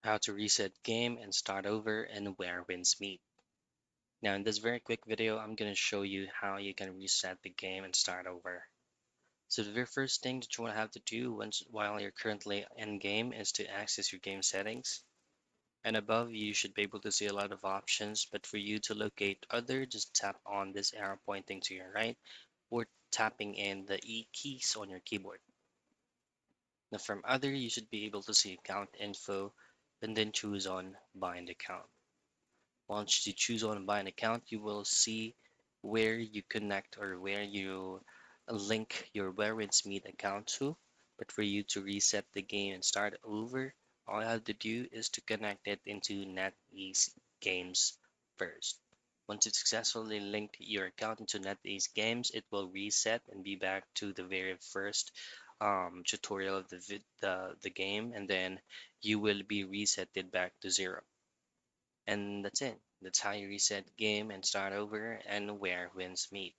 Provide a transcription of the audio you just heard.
how to reset game and start over and where wins meet. Now in this very quick video, I'm going to show you how you can reset the game and start over. So the very first thing that you want to have to do while you're currently in game is to access your game settings. And above you should be able to see a lot of options, but for you to locate other, just tap on this arrow pointing to your right or tapping in the E keys on your keyboard. Now from other, you should be able to see account info and then choose on bind account. Once you choose on bind account, you will see where you connect or where you link your Whereins Meet account to. But for you to reset the game and start over, all you have to do is to connect it into NetEase Games first. Once you successfully linked your account into NetEase Games, it will reset and be back to the very first tutorial of the game, and then you will be resetted back to zero. And that's it. That's how you reset game and start over and where wins meet.